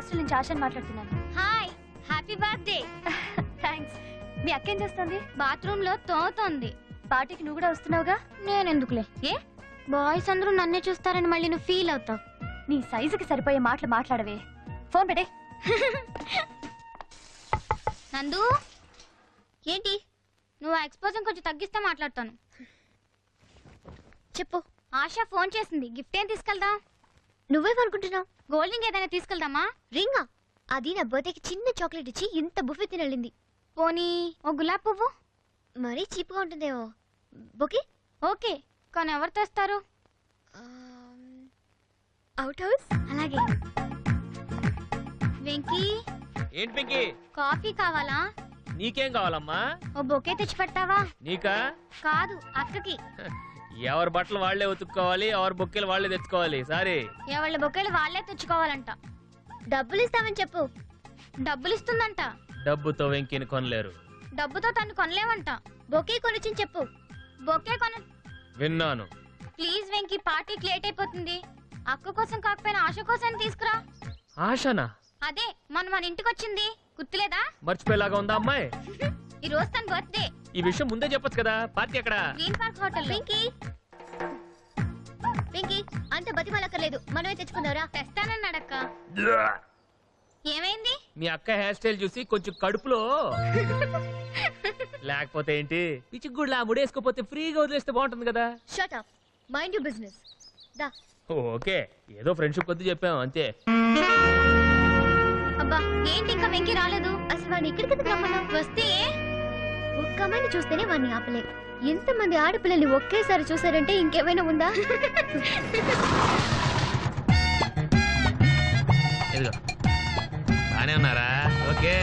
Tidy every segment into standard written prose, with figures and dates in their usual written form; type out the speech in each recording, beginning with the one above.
Hostel నుంచి ఆశని మాట్లాడుతున్నాను. Hi, happy birthday. థ్యాంక్స్. మీ అక్క ఏం చేస్తుంది? బాత్రూమ్ లో తోముతోంది. పార్టీకి నువ్వు కూడా వస్తున్నావుగా? నేనెందుకులే, ఏ బాయ్స్ అందరూ నన్నే చూస్తారని మళ్ళీ నువ్వు ఫీల్ అవుతావు. నీ సైజుకి సరిపోయే మాటలు మాట్లాడవే. ఫోన్ పెట్టే. నందు, ఏంటి నువ్వు ఎక్స్పోజింగ్ కొంచెం తగ్గిస్తే మాట్లాడతాను. చెప్పు. ఆశ ఫోన్ చేసింది, గిఫ్ట్ ఏం తీసుకెళ్దాం? నువ్వేమనుకుంటున్నావు? గోల్డ్ రింగ్ ఏదైనా తీసుకెళ్దామా? రింగా? అది నా బర్త్డేకి చిన్న చాక్లెట్ ఇచ్చి ఇంత బుఫే తినలింది. పోనీ ఓ గులాబ్ పువ్వు? మరీ చీప్గా ఉంటుందేమో. బొకే ఓకే, కానీ ఎవరు తెస్తారు? Out house. అలాగే. వెంకీ, ఏంటి వెంకీ? కాఫీ కావాలా? నీకేం కావాలమ్మా? ఓ బొకే తెచ్చి పెడతావా? నీకా? కాదు, అక్కకి. ఎవరి బట్టలు వాళ్లే ఉతుక్కోవాలి, ఎవరి బొక్కేలు వాళ్లే తెచ్చుకోవాలి. సారీ, ఎవళ్ళ బొకేలు వాళ్లే తెచ్చుకోవాలంట. డబ్బులు ఇస్తామని చెప్పు. డబ్బులు ఇస్తుందంట. డబ్బుతో వెంకీని కొనలేరు. డబ్బుతో తను కొనలేవంట. బొకే కొనిచ్చి చెప్పు. బొకే కొన. విన్నాను. ప్లీజ్ వెంకీ, పార్టీకి లేట్ అయిపోతుంది. అక్క కోసం కాకపోయినా ఆశ కోసం తీసుకురా. ఆశనా? అదే మన ఇంటికి వచ్చింది, గుర్తులేదా? మర్చిపోయేలాగా ఉందా అమ్మాయి? ఈ రోజు తన బర్త్డే. ఈ విషయం ముందే చెప్పొచ్చు కదా. పార్టీ ఎక్కడ? Green park hotel. Venky, Venky, అంత బతిమాలక్కర్లేదు, మనమే తెచ్చుకుందారా? తెస్తానన్నాడక్క. ఏమైంది? మీ అక్క హెయిర్ స్టైల్ చూసి కొంచెం కడుపులో. లేకపోతే ఏంటి, పిచ్చిగుడ్లా ముడేసుకోపోతే ఫ్రీగా వదిలేస్తే బాగుంటుంది కదా. Shut up, mind you business. దా. ఓకే, ఏదో ఫ్రెండ్షిప్ కొద్ది చెప్పాం అంతే. అబ్బా, ఏంటి ఇంకా వెంకీ రాలేదు? అసలు వాడిని ఇక్కడికి రమ్మన్నావు? వస్తే ఒక్క అమ్మాయిని చూస్తేనే వాడిని ఆపలే. ఎంతమంది ఆడపిల్లల్ని ఒకేసారి చూసారంటే ఇంకేమైనా ఉందా? ఇదిగో, బానే ఉన్నారా? ఓకే.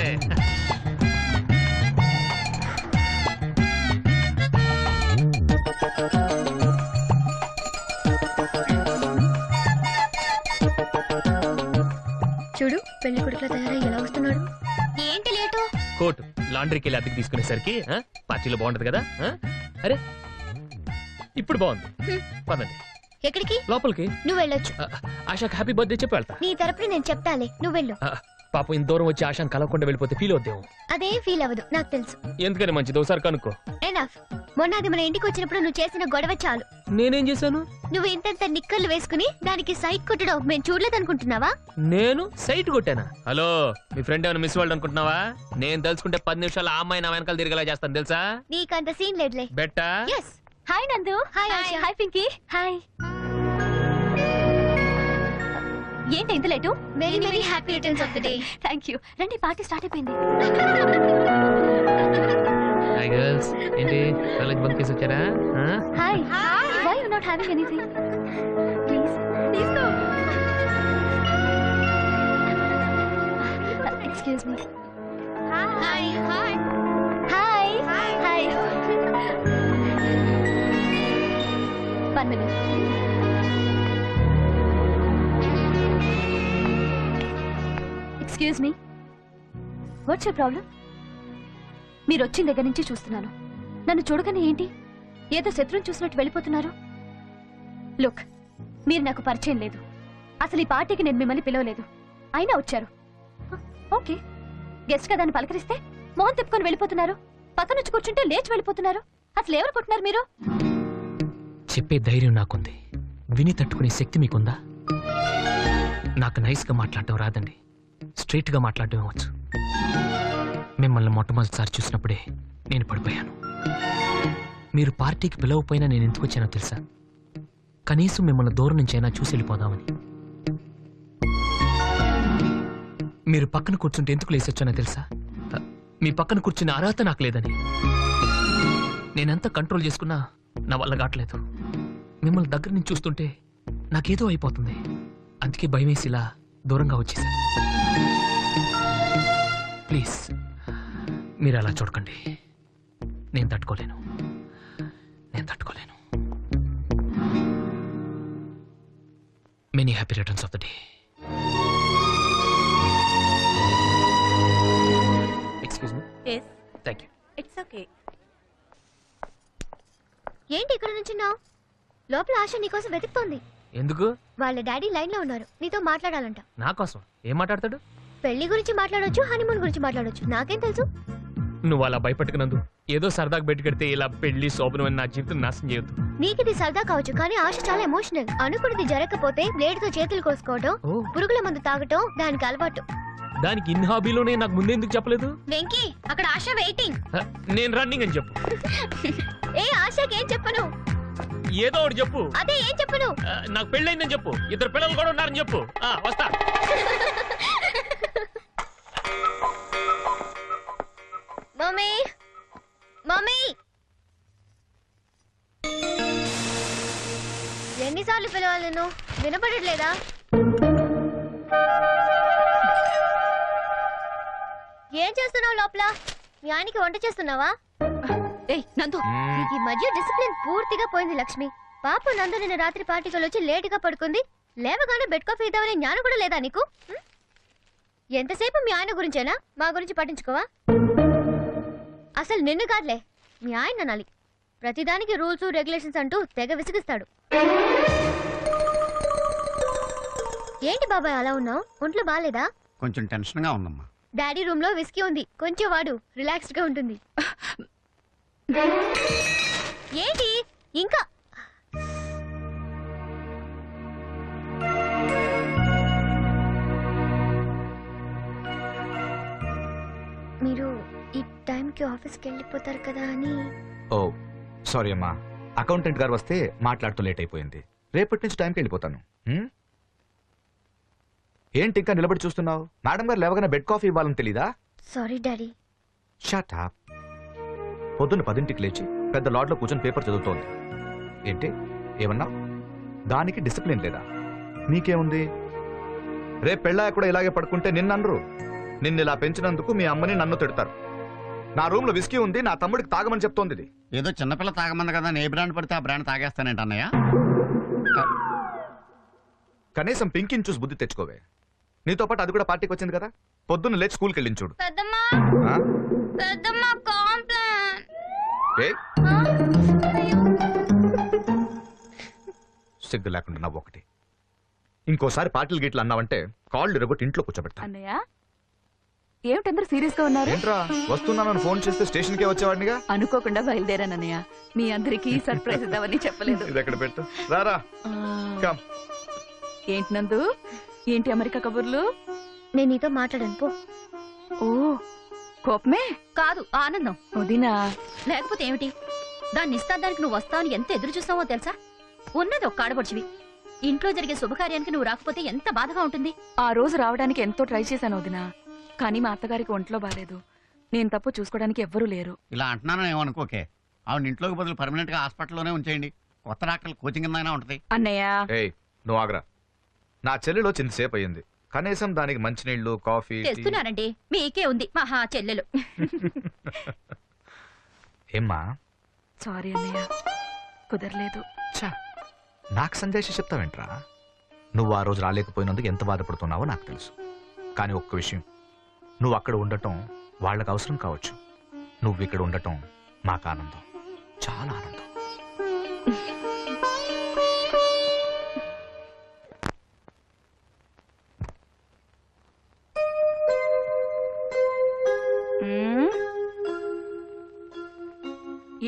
చూడు, పెళ్లి కొడుకుల తయారై ఎలా వస్తున్నాడు. ఏంటి లేటు? కోట్ లాండ్రీకి వెళ్ళి అద్దెకి తీసుకునేసరికి పార్టీలో బాగుంటది కదా. అరే ఇప్పుడు బాగుంది. పదండి. ఎక్కడికి? లోపలికి. నువ్వు వెళ్ళొచ్చు. ఆశాకి హ్యాపీ బర్త్డే చెప్పి వెళ్తా. నీ తరపున నేను చెప్తాలే, నువ్వు వెళ్ళు. పాపం ఇంత దూరం వచ్చి ఆశాను కలవకుండా వెళ్ళిపోతే ఫీల్ అవుతాము. అదేం ఫీల్ అవ్వదు, నాకు తెలుసు. ఎందుకని మంచిది, ఒకసారి కనుక్కో. ఎనఫ్. మొన్న అది మన ఇంటికి వచ్చినప్పుడు నువ్వు చేసిన గొడవ చాలు. నేనేం చేశాను? నువ్వు ఇంతంత నిక్కర్లు వేసుకుని దానికి సైట్ కొట్టడం మేము చూడలేదనుకుంటున్నావా? నేను సైట్ కొట్టానా? హలో, మీ ఫ్రెండ్ ఏమైనా మిస్ వాళ్ళు అనుకుంటున్నావా? నేను తెలుసుకుంటే 10 నిమిషాలు ఆ అమ్మాయి నా వెనకాల తిరిగేలా చేస్తాను తెలుసా? నీకంత సీన్ లేదులే. బెట్టా? Yes. Hi Nandu. Hi Asha. Hi Pinky. Hi. ఏంటి ఇంత late? Very very happy returns of the day. Thank you. రండి, పార్టీ స్టార్ట్ అయిపోయింది. హాయ్ గర్ల్స్, ఏంటి కాలేజ్ బంక్ చేసి వచ్చారా? Hi. Why you not having anything? Please తీసుకో. Excuse me. Hi hi hi. Hi. 1 minute. Excuse me, what's your problem? మీరు వచ్చిన దగ్గర నుంచి చూస్తున్నాను. నన్ను చూడగానే ఏంటి ఏదో శత్రువుని చూసినట్టు వెళ్ళిపోతున్నారు? లుక్, మీరు నాకు పరిచయం లేదు. అసలు ఈ పార్టీకి నేను మిమ్మల్ని పిలవలేదు, అయినా వచ్చారు. ఓకే, గెస్ట్ కదా అని పలకరిస్తే మోహన్ తిప్పుకొని వెళ్ళిపోతున్నారు. పక్కన వచ్చి కూర్చుంటే లేచి వెళ్ళిపోతున్నారు. అసలు ఎవరు కొట్టున్నారు మీరు? చెప్పే ధైర్యం నాకుంది, విని తట్టుకునే శక్తి మీకుందా? నాకు నైస్ గా మాట్లాడటం రాదండి, స్ట్రైట్ గా మాట్లాడటం వచ్చు. మిమ్మల్ని మొట్టమొదటిసారి చూసినప్పుడే నేను పడిపోయాను. మీరు పార్టీకి పిలవపోయినా నేను ఎందుకు వచ్చానో తెలుసా? కనీసం మిమ్మల్ని దూరం నుంచి అయినా చూసి వెళ్ళిపోదామని. మీరు పక్కన కూర్చుంటే ఎందుకు లేసొచ్చానో తెలుసా? మీ పక్కన కూర్చునే అర్హత నాకు లేదని. నేనెంత కంట్రోల్ చేసుకున్నా నా వల్ల కావట్లేదు. మిమ్మల్ని దగ్గర నుంచి చూస్తుంటే నాకేదో అయిపోతుంది. అందుకే భయమేసి ఇలా దూరంగా వచ్చేసాను. ప్లీజ్ మీరు అలా చూడకండి, నేను తట్టుకోలేను. Many happy returns of the day. Excuse me. Yes, thank you. it's okay. ఏంటి ఇక్కడ నుంచున్నావు? లోపల ఆశ నీకోసం వెతుకుతోంది. ఎందుకు? వాళ్ళ డాడీ లైన్ లో ఉన్నారు, నీతో మాట్లాడాలంట. నా కోసం ఏం మాట్లాడతాడు? పెళ్లి గురించి మాట్లాడొచ్చు, హనీమూన్ గురించి మాట్లాడొచ్చు, నాకేం తెలుసు. నువ్వు అలా భయపెట్టుకున్నందు ఏదో సరదాగా బయటకెడితే ఇలా పెళ్లి శోభనం అని నా జీవితం నాశనం చేయొద్దు. నీకిది సరదా కావచ్చు, కానీ ఆశ చాలా ఎమోషనల్. అనుకున్నది జరగకపోతే బ్లేడ్ తో చేతులు కోసుకోవడం, ఓ, పురుగుల మందు తాగటం దానికి అలవాటు. దానికి ఇన్ హాబీలోనే నాకు ముందే ఎందుకు చెప్పలేదు? వెంకీ అక్కడ ఆశ వెయిటింగ్. నేను రన్నింగ్ అని చెప్పు. ఏ ఆశకేం చెప్పను? ఏదో ఒకటి చెప్పు. అదే ఏం చెప్పను? నాకు పెళ్ళైందని చెప్పు. 2 పిల్లలు కూడా ఉన్నారని చెప్పు. వస్తా. మమ్మీ మమ్మీ, ఎన్నిసార్లు పిలవాలి నేను? వినపడట్లేదా? ఏం చేస్తున్నావు లోపల? మీ ఆయనకి వంట చేస్తున్నావా? ఏయ్ నందు, నీకు ఈ మధ్య డిసిప్లిన్ పూర్తిగా పోయింది లక్ష్మి. పాప నందు నిన్న రాత్రి పార్టీకి వచ్చి లేటుగా పడుకుంది. లేవగానే బెడ్ కాఫీ ఇద్దామనే జ్ఞానం కూడా లేదా నీకు? ఎంతసేపు మీ ఆయన గురించేనా? మా గురించి పట్టించుకోవా? అసలు నిన్ను కాదులే, మీ ఆయన అనాలి. ప్రతిదానికి రూల్స్ రెగ్యులేషన్స్ అంటూ తెగ విసిగిస్తాడు. ఏంటి బాబాయ్ అలా ఉన్నావు? ఒంట్లో బాలేదా? కొంచెం టెన్షన్ గా ఉందమ్మా. డాడీ రూమ్ లో విస్కీ ఉంది, కొంచెం వాడు, రిలాక్స్డ్ గా ఉంటుంది. ఏంటి ఇంకా? మీరు ఈ టైంకి ఆఫీస్కి వెళ్ళిపోతారు కదా అని. ఓ సారీ అమ్మా, అకౌంటెంట్ గారు వస్తే మాట్లాడుతూ లేట్ అయిపోయింది. రేపటి నుంచి టైంకి వెళ్ళిపోతాను. ఏంటి ఇంకా నిలబడి చూస్తున్నావు? మేడం గారు లేవగానే బెడ్ కాఫీ ఇవ్వాలని తెలీదా? Sorry daddy. Shut up. పొద్దున్న 10ంటికి లేచి పెద్ద లాడ్లో కూర్చొని పేపర్ చదువుతోంది. ఏంటి ఏమన్నా? దానికి డిసిప్లిన్ లేదా? నీకేముంది? రేపు పెళ్ళాక కూడా ఇలాగే పడుకుంటే నిన్ననరు. నిన్ను ఇలా పెంచినందుకు మీ అమ్మని నన్ను తిడతారు. నా రూమ్ లో విస్కీ ఉంది, నా తమ్ముడికి తాగమని చెప్తోంది ఇది. ఏదో చిన్నపిల్ల తాగమంది కదా, ఏ బ్రాండ్ పడితే ఆ బ్రాండ్ తాగేస్తానంట అన్నయ్య. కనీసం పింకిని చూసి బుద్ధి తెచ్చుకోవే. నీతో పాటు అది కూడా పార్టీకి వచ్చింది కదా, పొద్దున్న లేచి స్కూల్కి వెళ్ళింది చూడు. పెద్దమ్మా ఆ? పెద్దమ్మా కాంప్లైన్. ఏయ్, సిగ్గు లేకుండా నవ్వు ఒకటి. ఇంకోసారి పార్టీలు గీట్లు అన్నావంటే కాళ్ళు ఇరగొట్టి ఇంట్లో కూర్చోబెడతా. అన్నయ్య ఏమిటందరూ సీరియస్ గా ఉన్నారు? ఏంట్రా వస్తున్నానని ఫోన్ చేస్తే స్టేషన్ కే వచ్చేవాడినిగా. అనుకోకుండా బయలుదేరానన్నయ్య, మీ అందరికి సర్ప్రైజ్ ఇద్దామని చెప్పలేదు. ఇది ఎక్కడ పెట్టు, రారా. కమ్. ఏంటి నందు, ఏంటి అమెరికా కబుర్లు? నేను నీతో మాట్లాడాను పో. ఓ కోపమే కాదు ఆనందం. వదినా, లేకపోతే ఏమిటి? దాన్ని ఇస్తానికి నువ్వు వస్తావని ఎంత ఎదురు చూస్తావో తెలుసా? ఉన్నది ఒక్క ఆడపడుచువి. ఇంట్లో జరిగే శుభకార్యానికి నువ్వు రాకపోతే ఎంత బాధగా ఉంటుంది. ఆ రోజు రావడానికి ఎంతో ట్రై చేశాను వదినా, కానీ మా అత్తగారికి ఒంట్లో బాలేదు. నేను తప్పు చూసుకోవడానికి ఎవ్వరూ లేరు. ఇలా అంటున్నాను ఏమనుకోకే. ఆవిడ ఇంట్లోకి బదులు పర్మనెంట్ గా హాస్పిటల్లోనే ఉంచేయండి. కొత్త డాక్టర్లు కోచింగ్ కింద ఉంటది. అన్నయ్య ఏయ్ నువ్వు ఆగ్రా. నా చెల్లెలో చింతసేపు అయ్యింది, కనీసం దానికి మంచినీళ్లు కాఫీ టీ. తెస్తున్నానండి, మీకే ఉంది మహా చెల్లెలు. ఏమ్మా? సారీ అన్నయ్య, కుదరలేదు. ఛా, నాకు సంజయ్ చెప్తావేంట్రా? నువ్వు ఆ రోజు రాలేకపోయినందుకు ఎంత బాధపడుతున్నావో నాకు తెలుసు. కానీ ఒక్క విషయం, నువ్వు అక్కడ ఉండటం వాళ్ళకి అవసరం కావచ్చు, నువ్వు ఇక్కడ ఉండటం మాకు ఆనందం, చాలా ఆనందం.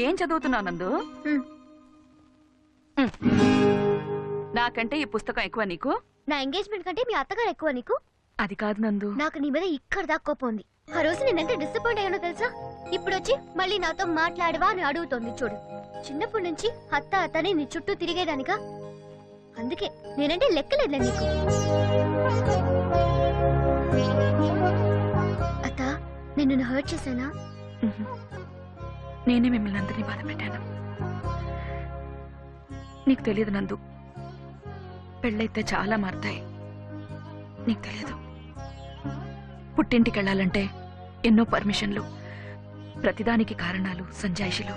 ఏం చదువుతున్నావు నందు? హ్మ్. నాకంటే ఈ పుస్తకం ఎక్కువ నీకు? నా ఎంగేజ్మెంట్ కంటే మీ అత్తగారు ఎక్కువ నీకు? అది కాదు నందు, నాకు నీ మీద ఇక్కడ దాకా కోపం ఉంది. ఆ రోజు నేనంటే డిసప్పాయింట్ అయ్యానో తెలుసా? ఇప్పుడు వచ్చి మళ్ళీ నాతో మాట్లాడవా అని అడుగుతోంది చూడు. చిన్నప్పటి నుంచి అత్త అత్తని నీ చుట్టూ తిరిగేదానిగా, అందుకే నేనంటే లెక్కలేదులే నీకు. అత్త, నిన్ను హర్ట్ చేశానా? నేనే మిమ్మల్ని అందరినీ బాధ పెట్టాను. నీకు తెలియదు నందు, పెళ్ళైతే చాలా మారుతాయి. నీకు తెలియదు, పుట్టింటికి వెళ్ళాలంటే ఎన్నో పర్మిషన్లు, ప్రతిదానికి కారణాలు, సంజాయిషులు.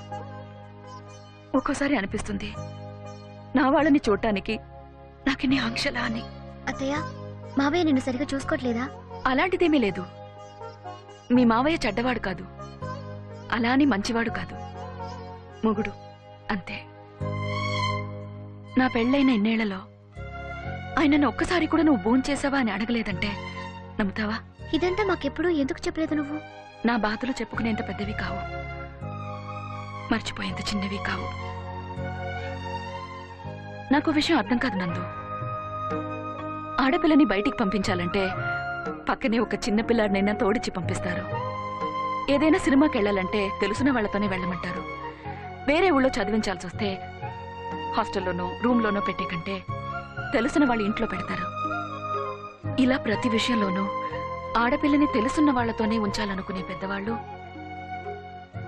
ఒక్కోసారి అనిపిస్తుంది నా వాళ్ళని చూడటానికి నాకెన్ని ఆంక్షలా అని. అత్తయ్య, మావయ్య నిన్ను సరిగా చూసుకోవట్లేదా? అలాంటిదేమీ లేదు. మీ మావయ్య చెడ్డవాడు కాదు, అలా అని మంచివాడు కాదు, మొగుడు అంతే. నా పెళ్ళైన ఎన్నేళ్లలో ఆయనను ఒక్కసారి కూడా నువ్వు భోంచేసావా అని అడగలేదంటే నమ్ముతావా? ఇదంతా మాకెప్పుడు ఎందుకు చెప్పలేదు నువ్వు? నా బాధలు చెప్పుకునేంత పెద్దవి కావు, మర్చిపోయేంత చిన్నవి కావు. నాకు విషయం అర్థం కాదు నందు. ఆడపిల్లని బయటికి పంపించాలంటే పక్కనే ఒక చిన్న పిల్లాడినైనా తోడిచ్చి పంపిస్తారు. ఏదైనా సినిమాకి వెళ్ళాలంటే తెలుసున్న వాళ్లతోనే వెళ్ళమంటారు. వేరే ఊళ్ళో చదివించాల్సి వస్తే హాస్టల్లోనో రూమ్లోనో పెట్టే కంటే తెలుసున్న వాళ్ళ ఇంట్లో పెడతారు. ఇలా ప్రతి విషయంలోనూ ఆడపిల్లని తెలుసున్న వాళ్లతోనే ఉంచాలనుకునే పెద్దవాళ్ళు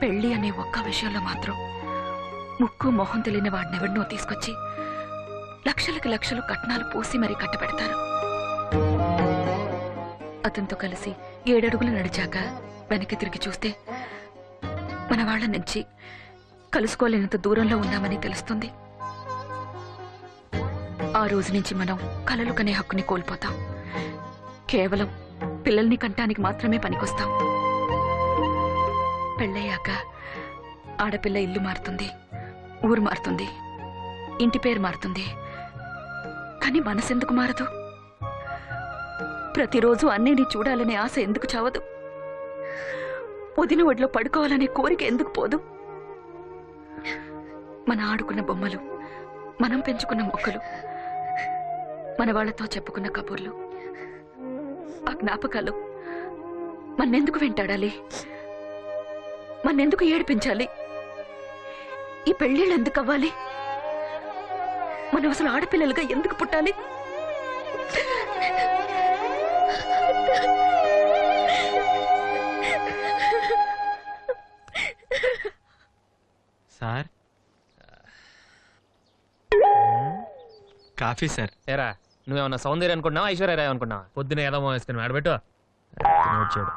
పెళ్లి అనే ఒక్క విషయంలో మాత్రం ముక్కు మొహం తెలియని వాడినెవరినో తీసుకొచ్చి లక్షలకు లక్షలు కట్నాలు పోసి మరీ కట్టబెడతారు. అతనితో కలిసి 7 అడుగులు నడిచాక వెనక్కి తిరిగి చూస్తే మన వాళ్ళ నుంచి కలుసుకోలేనంత దూరంలో ఉన్నామని తెలుస్తుంది. ఆ రోజు నుంచి మనం కలలు కనే హక్కుని కోల్పోతాం. కేవలం పిల్లల్ని కంటానికి మాత్రమే పనికొస్తాం. పెళ్ళయ్యాక ఆడపిల్ల ఇల్లు మారుతుంది, ఊరు మారుతుంది, ఇంటి పేరు మారుతుంది. కానీ మనసెందుకు మారదు? ప్రతిరోజు అన్నయ్యని చూడాలనే ఆశ ఎందుకు చావదు? వదిన ఒడిలో పడుకోవాలనే కోరిక ఎందుకు పోదు? మన ఆడుకున్న బొమ్మలు, మనం పెంచుకున్న మొక్కలు, మన వాళ్లతో చెప్పుకున్న కబుర్లు, ఆ జ్ఞాపకాలు మన్నెందుకు వెంటాడాలి? మన్నెందుకు ఏడిపించాలి? ఈ పెళ్ళిళ్ళు ఎందుకు అవ్వాలి? మనం అసలు ఆడపిల్లలుగా ఎందుకు పుట్టాలి? Sir coffee sir. ఏరా నువ్వేమన్నా సౌందర్య అనుకున్నావా, ఐశ్వర్య రాయ్ అనుకున్నావా? పొద్దున ఏదో వేసుకుని ఆడబెట్టు. వచ్చాడు.